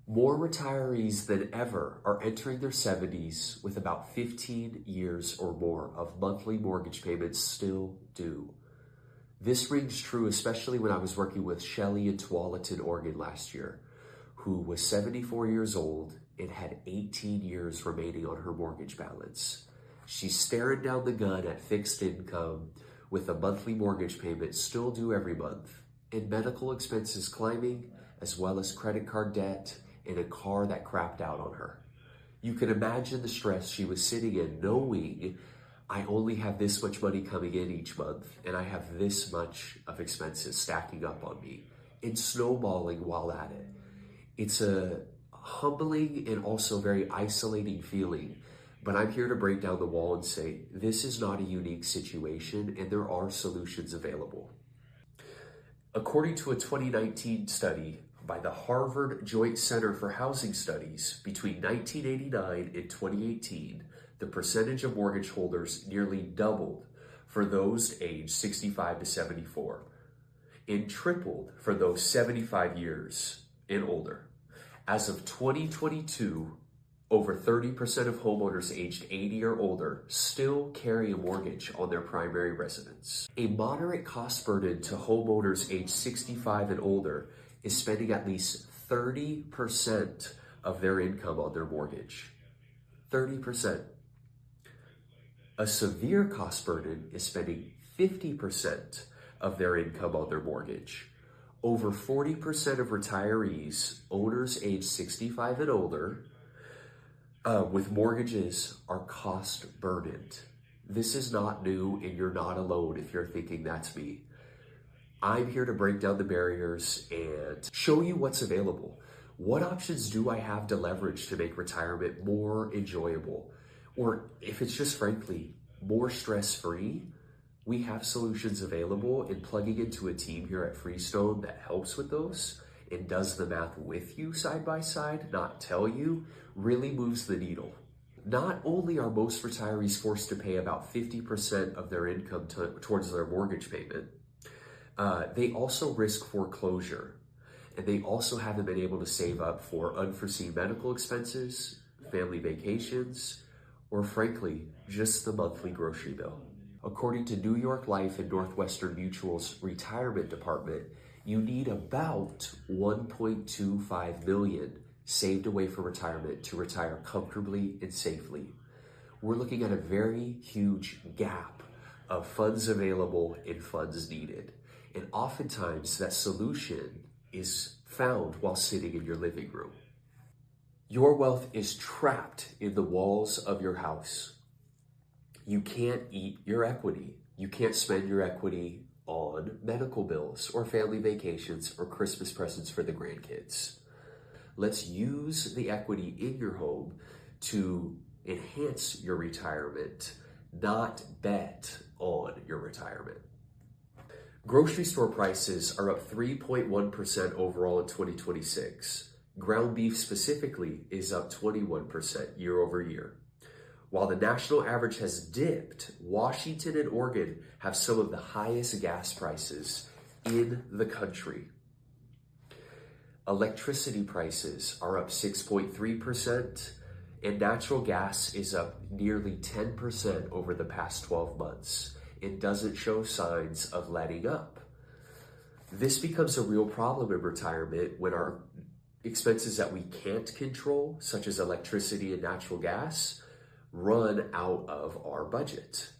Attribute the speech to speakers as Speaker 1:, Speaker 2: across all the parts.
Speaker 1: More retirees than ever are entering their 70s with about 15 years or more of monthly mortgage payments still due. This rings true especially when I was working with Shelley in Tualatin, Oregon last year, who was 74 years old and had 18 years remaining on her mortgage balance. She's staring down the gun at fixed income with a monthly mortgage payment still due every month, and medical expenses climbing, as well as credit card debt and a car that crapped out on her. You can imagine the stress she was sitting in, knowing I only have this much money coming in each month and I have this much of expenses stacking up on me and snowballing while at it. It's a humbling and also very isolating feeling, but I'm here to break down the wall and say this is not a unique situation and there are solutions available. According to a 2019 study by the Harvard Joint Center for Housing Studies, between 1989 and 2018, the percentage of mortgage holders nearly doubled for those aged 65 to 74 and tripled for those 75 years and older. As of 2022, over 30% of homeowners aged 80 or older still carry a mortgage on their primary residence. A moderate cost burden to homeowners aged 65 and older is spending at least 30% of their income on their mortgage. 30%. A severe cost burden is spending 50% of their income on their mortgage. Over 40% of retirees, owners aged 65 and older, with mortgages are cost burdened. This is not new, and you're not alone if you're thinking that's me. I'm here to break down the barriers and show you what's available. What options do I have to leverage to make retirement more enjoyable? Or if it's just frankly more stress-free, we have solutions available, and plugging into a team here at Freestone that helps with those and does the math with you side by side, not tell you, really moves the needle. Not only are most retirees forced to pay about 50% of their income towards their mortgage payment, they also risk foreclosure, and they also haven't been able to save up for unforeseen medical expenses, family vacations, or frankly, just the monthly grocery bill. According to New York Life and Northwestern Mutual's retirement department, you need about $1.25 million saved away for retirement to retire comfortably and safely. We're looking at a very huge gap of funds available and funds needed. And oftentimes that solution is found while sitting in your living room. Your wealth is trapped in the walls of your house. You can't eat your equity. You can't spend your equity on medical bills or family vacations or Christmas presents for the grandkids. Let's use the equity in your home to enhance your retirement, not bet on your retirement. Grocery store prices are up 3.1% overall in 2026. Ground beef specifically is up 21% year over year. While the national average has dipped, Washington and Oregon have some of the highest gas prices in the country. Electricity prices are up 6.3%, and natural gas is up nearly 10% over the past 12 months. It doesn't show signs of letting up. This becomes a real problem in retirement when our expenses that we can't control, such as electricity and natural gas, run out of our budget.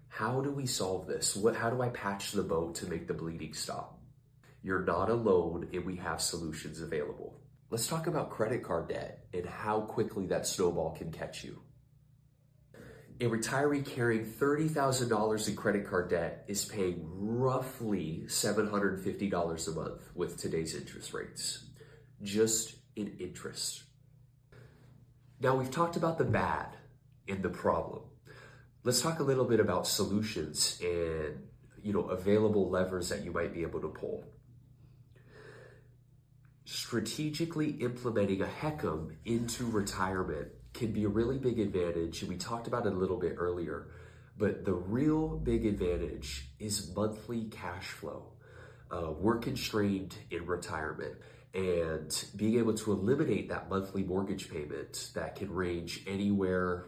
Speaker 1: How do we solve this? How do I patch the boat to make the bleeding stop? You're not alone, and we have solutions available. Let's talk about credit card debt and how quickly that snowball can catch you. A retiree carrying $30,000 in credit card debt is paying roughly $750 a month with today's interest rates, just in interest. Now, we've talked about the bad and the problem. Let's talk a little bit about solutions and available levers that you might be able to pull. Strategically implementing a HECM into retirement can be a really big advantage, and we talked about it a little bit earlier, but the real big advantage is monthly cash flow. We're constrained in retirement. And being able to eliminate that monthly mortgage payment that can range anywhere,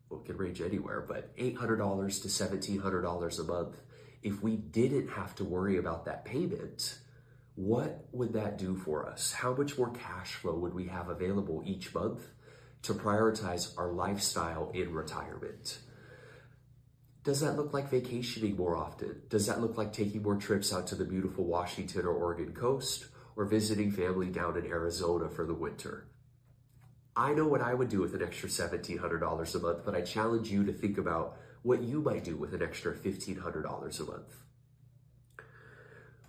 Speaker 1: well, it can range anywhere, but $800 to $1,700 a month. If we didn't have to worry about that payment, what would that do for us? How much more cash flow would we have available each month to prioritize our lifestyle in retirement? Does that look like vacationing more often? Does that look like taking more trips out to the beautiful Washington or Oregon coast, or visiting family down in Arizona for the winter? I know what I would do with an extra $1,700 a month, but I challenge you to think about what you might do with an extra $1,500 a month.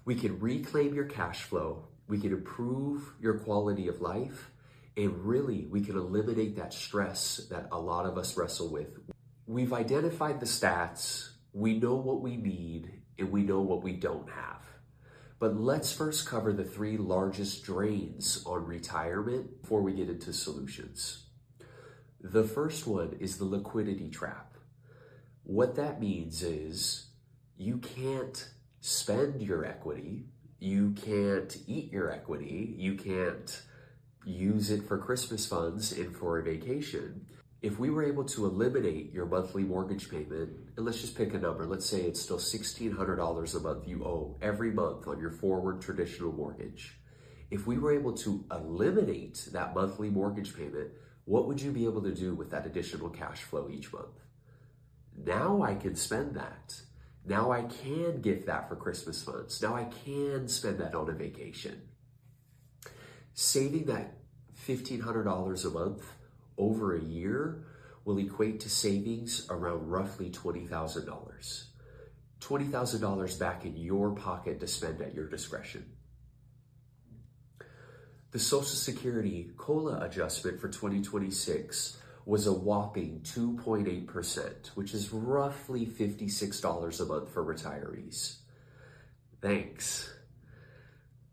Speaker 1: We can reclaim your cash flow, we can improve your quality of life, and really we can eliminate that stress that a lot of us wrestle with. We've identified the stats, we know what we need, and we know what we don't have. But let's first cover the three largest drains on retirement before we get into solutions. The first one is the liquidity trap. What that means is you can't spend your equity, you can't eat your equity, you can't use it for Christmas funds and for a vacation. If we were able to eliminate your monthly mortgage payment, and let's just pick a number, let's say it's still $1,600 a month you owe every month on your forward traditional mortgage. If we were able to eliminate that monthly mortgage payment, what would you be able to do with that additional cash flow each month? Now I can spend that. Now I can gift that for Christmas funds. Now I can spend that on a vacation. Saving that $1,500 a month over a year will equate to savings around roughly $20,000. $20,000 back in your pocket to spend at your discretion. The Social Security COLA adjustment for 2026 was a whopping 2.8%, which is roughly $56 a month for retirees. Thanks.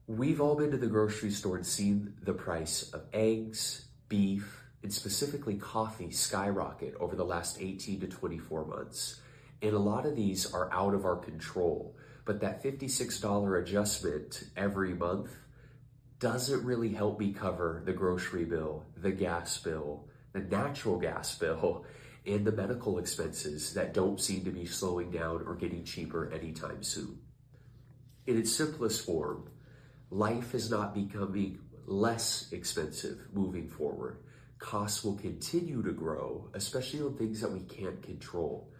Speaker 1: We've all been to the grocery store and seen the price of eggs, beef, and specifically coffee skyrocket over the last 18 to 24 months. And a lot of these are out of our control, but that $56 adjustment every month doesn't really help me cover the grocery bill, the gas bill, the natural gas bill, and the medical expenses that don't seem to be slowing down or getting cheaper anytime soon. In its simplest form, life is not becoming less expensive moving forward. Costs will continue to grow, especially on things that we can't control.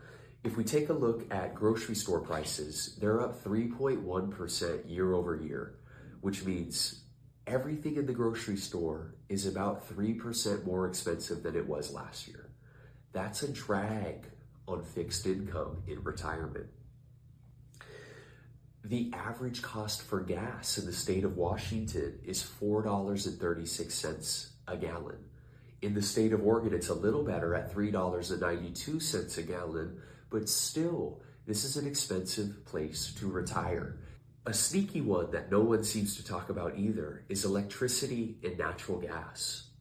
Speaker 1: If we take a look at grocery store prices, they're up 3.1% year over year, which means everything in the grocery store is about 3% more expensive than it was last year. That's a drag on fixed income in retirement. The average cost for gas in the state of Washington is $4.36 a gallon. In the state of Oregon, it's a little better at $3.92 a gallon, but still, this is an expensive place to retire. A sneaky one that no one seems to talk about either is electricity and natural gas.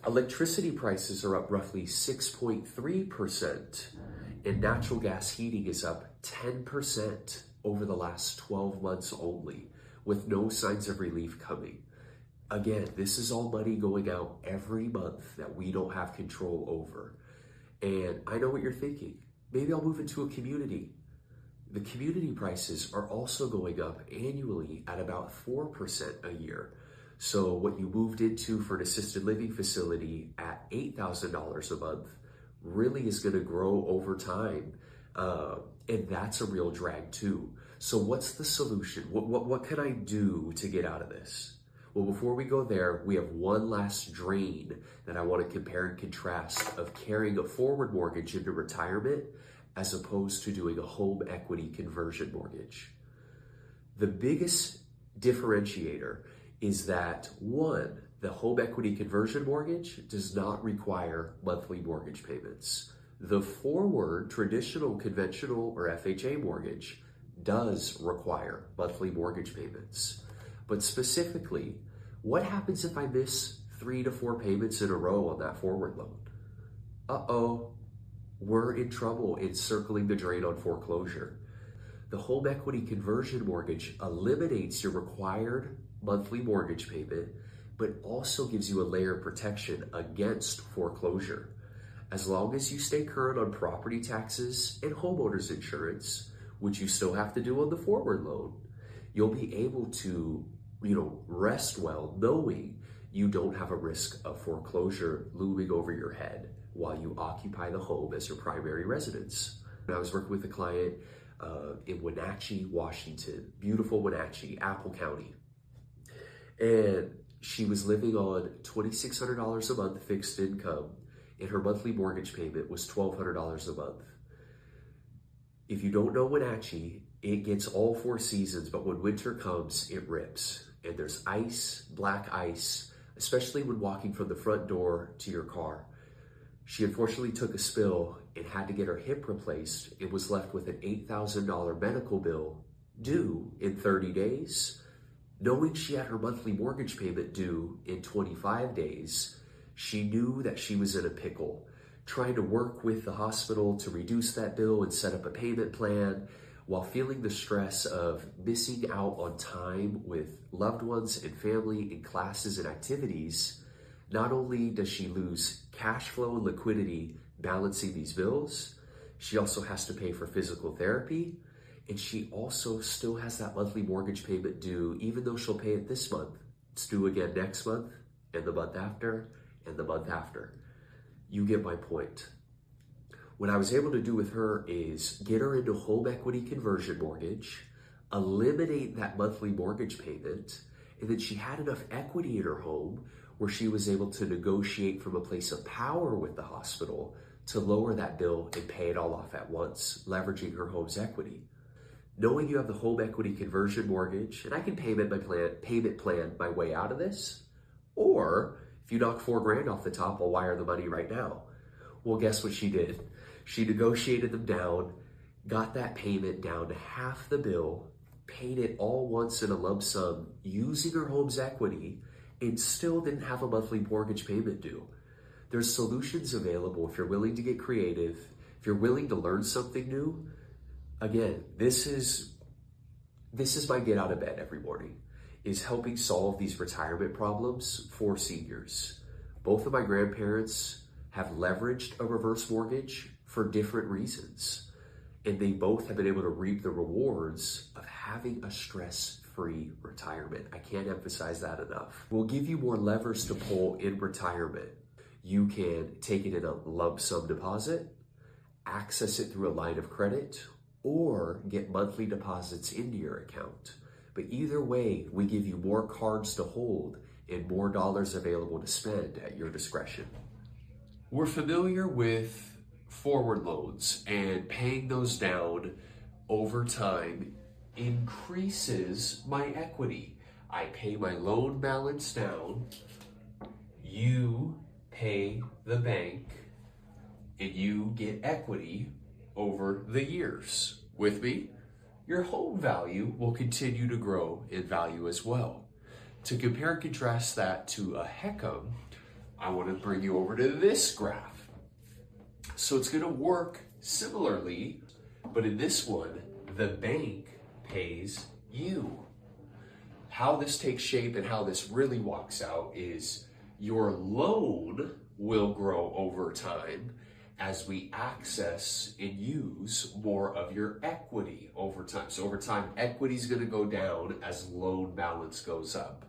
Speaker 1: Electricity prices are up roughly 6.3%, and natural gas heating is up 10% over the last 12 months only, with no signs of relief coming. Again, this is all money going out every month that we don't have control over. And I know what you're thinking. Maybe I'll move into a community. The community prices are also going up annually at about 4% a year. So what you moved into for an assisted living facility at $8,000 a month really is going to grow over time. And that's a real drag too. So what's the solution? What can I do to get out of this? Well, before we go there, we have one last drain that I want to compare and contrast of carrying a forward mortgage into retirement as opposed to doing a home equity conversion mortgage. The biggest differentiator is that, one, the home equity conversion mortgage does not require monthly mortgage payments. The forward traditional conventional or FHA mortgage does require monthly mortgage payments. But specifically, what happens if I miss 3 to 4 payments in a row on that forward loan? Uh-oh, we're in trouble in circling the drain on foreclosure. The home equity conversion mortgage eliminates your required monthly mortgage payment, but also gives you a layer of protection against foreclosure. As long as you stay current on property taxes and homeowners insurance, which you still have to do on the forward loan, you'll be able to, rest well knowing you don't have a risk of foreclosure looming over your head while you occupy the home as your primary residence. I was working with a client in Wenatchee, Washington, beautiful Wenatchee, Apple County. And she was living on $2,600 a month fixed income, and her monthly mortgage payment was $1,200 a month. If you don't know Wenatchee, it gets all 4 seasons, but when winter comes, it rips. And there's ice, black ice, especially when walking from the front door to your car. She unfortunately took a spill and had to get her hip replaced and was left with an $8,000 medical bill due in 30 days. Knowing she had her monthly mortgage payment due in 25 days, she knew that she was in a pickle, trying to work with the hospital to reduce that bill and set up a payment plan while feeling the stress of missing out on time with loved ones and family in classes and activities. Not only does she lose cash flow and liquidity balancing these bills, she also has to pay for physical therapy, and she also still has that monthly mortgage payment due, even though she'll pay it this month. It's due again next month, and the month after, and the month after. You get my point. What I was able to do with her is get her into home equity conversion mortgage, eliminate that monthly mortgage payment, and then she had enough equity in her home where she was able to negotiate from a place of power with the hospital to lower that bill and pay it all off at once, leveraging her home's equity. Knowing you have the home equity conversion mortgage, and I can payment plan my way out of this, or if you knock $4,000 off the top, I'll wire the money right now. Well, guess what she did? She negotiated them down, got that payment down to half the bill, paid it all once in a lump sum using her home's equity, and still didn't have a monthly mortgage payment due. There's solutions available if you're willing to get creative, if you're willing to learn something new. Again, this is my get out of bed every morning, is helping solve these retirement problems for seniors. Both of my grandparents have leveraged a reverse mortgage for different reasons, and they both have been able to reap the rewards of having a stress-free retirement. I can't emphasize that enough. We'll give you more levers to pull in retirement. You can take it in a lump sum deposit, access it through a line of credit, or get monthly deposits into your account. But either way, we give you more cards to hold and more dollars available to spend at your discretion. We're familiar with forward loans, and paying those down over time increases my equity. I pay my loan balance down, you pay the bank, and you get equity over the years. With me, your home value will continue to grow in value as well. To compare and contrast that to a HECM, I want to bring you over to this graph. So it's going to work similarly, but in this one, the bank pays you. How this takes shape and how this really walks out is your loan will grow over time as we access and use more of your equity over time. So over time, equity is going to go down as loan balance goes up.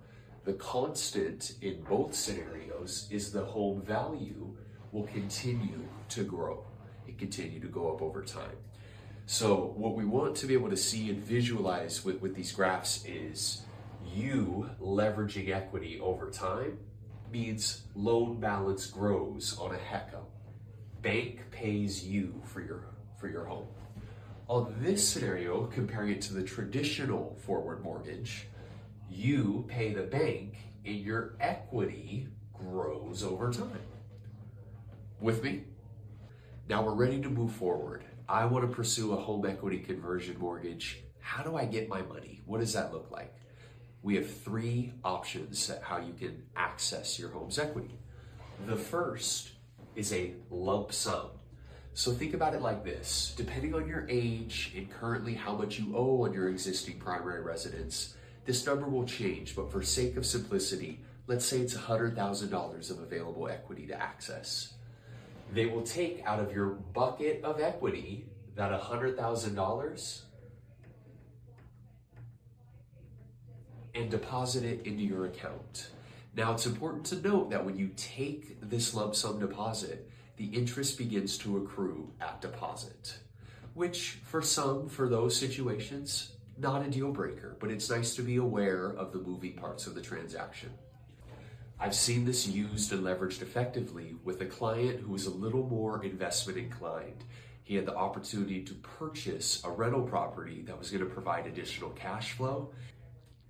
Speaker 1: The constant in both scenarios is the home value will continue to grow and continue to go up over time. So what we want to be able to see and visualize with these graphs is you leveraging equity over time means loan balance grows on a HECM. Bank pays you for your home. On this scenario, comparing it to the traditional forward mortgage, you pay the bank and your equity grows over time. With me? Now we're ready to move forward. I want to pursue a home equity conversion mortgage. How do I get my money? What does that look like? We have 3 options at how you can access your home's equity. The first is a lump sum. So think about it like this. Depending on your age and currently how much you owe on your existing primary residence, This number will change, but for sake of simplicity, let's say it's $100,000 of available equity to access. They will take out of your bucket of equity that $100,000 and deposit it into your account. Now, it's important to note that when you take this lump sum deposit, the interest begins to accrue at deposit, which for those situations, not a deal breaker, but it's nice to be aware of the moving parts of the transaction. I've seen this used and leveraged effectively with a client who was a little more investment inclined. He had the opportunity to purchase a rental property that was going to provide additional cash flow.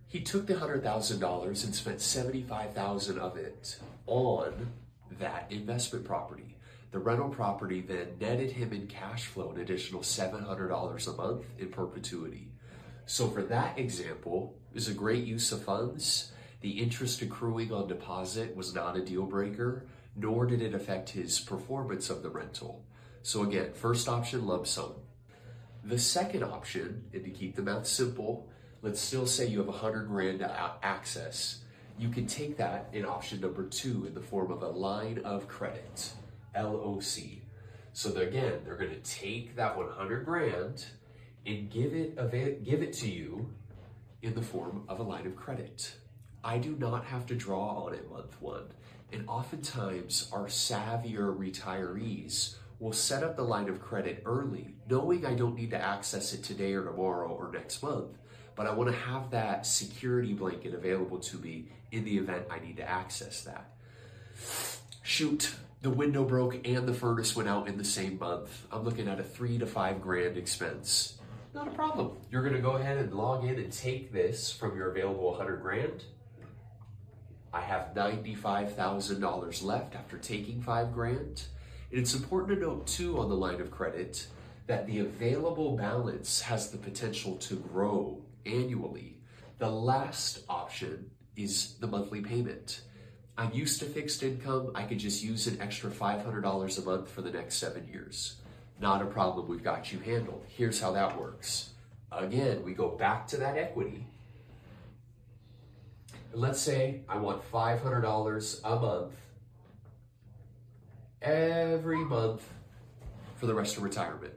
Speaker 1: He took the $100,000 and spent $75,000 of it on that investment property. The rental property then netted him in cash flow an additional $700 a month in perpetuity. So for that example, it was a great use of funds. The interest accruing on deposit was not a deal breaker, nor did it affect his performance of the rental. So again, first option, lump sum. The second option, and to keep the math simple, let's still say you have $100,000 to access. You can take that in option number 2 in the form of a line of credit, LOC. So again, they're going to take that $100,000 and give it to you in the form of a line of credit. I do not have to draw on it month 1. And oftentimes our savvier retirees will set up the line of credit early, knowing I don't need to access it today or tomorrow or next month, but I want to have that security blanket available to me in the event I need to access that. Shoot, the window broke and the furnace went out in the same month. I'm looking at a $3,000 to $5,000 expense. Not a problem. You're going to go ahead and log in and take this from your available $100,000. I have $95,000 left after taking $5,000. And it's important to note too on the line of credit that the available balance has the potential to grow annually. The last option is the monthly payment. I'm used to fixed income. I could just use an extra $500 a month for the next 7 years. Not a problem, we've got you handled. Here's how that works. Again, we go back to that equity. And let's say I want $500 a month every month for the rest of retirement.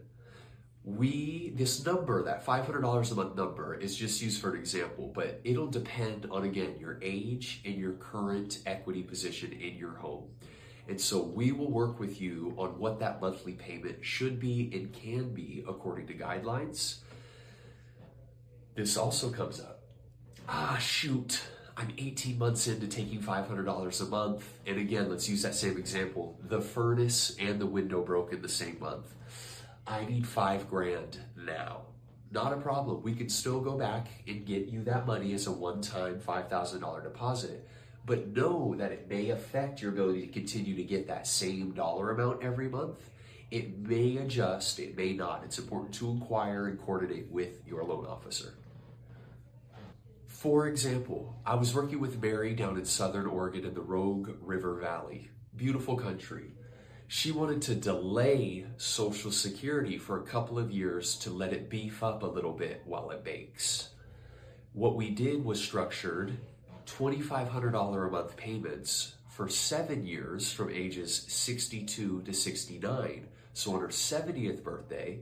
Speaker 1: This number, that $500 a month number, is just used for an example, but it'll depend on, again, your age and your current equity position in your home. And so we will work with you on what that monthly payment should be and can be according to guidelines. This also comes up. Shoot, I'm 18 months into taking $500 a month. And again, let's use that same example. The furnace and the window broke in the same month. I need $5,000 now. Not a problem. We can still go back and get you that money as a one-time $5,000 deposit. But know that it may affect your ability to continue to get that same dollar amount every month. It may adjust, it may not. It's important to inquire and coordinate with your loan officer. For example, I was working with Mary down in Southern Oregon in the Rogue River Valley. Beautiful country. She wanted to delay Social Security for a couple of years to let it beef up a little bit while it bakes. What we did was structured $2,500 a month payments for 7 years from ages 62 to 69. So on her 70th birthday,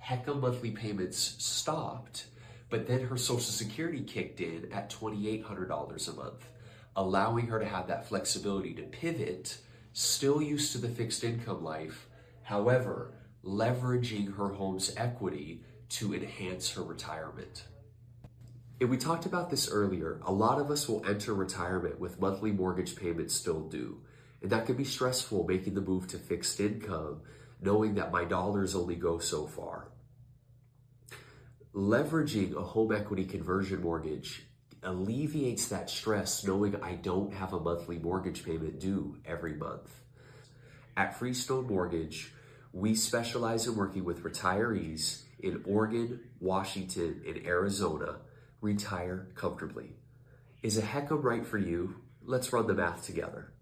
Speaker 1: HECA monthly payments stopped, but then her Social Security kicked in at $2,800 a month, allowing her to have that flexibility to pivot, still used to the fixed income life, however, leveraging her home's equity to enhance her retirement. And we talked about this earlier. A lot of us will enter retirement with monthly mortgage payments still due. And that can be stressful, making the move to fixed income, knowing that my dollars only go so far. Leveraging a home equity conversion mortgage alleviates that stress, knowing I don't have a monthly mortgage payment due every month. At Freestone Mortgage, we specialize in working with retirees in Oregon, Washington, and Arizona. Retire comfortably. Is a HECM right for you? Let's run the math together.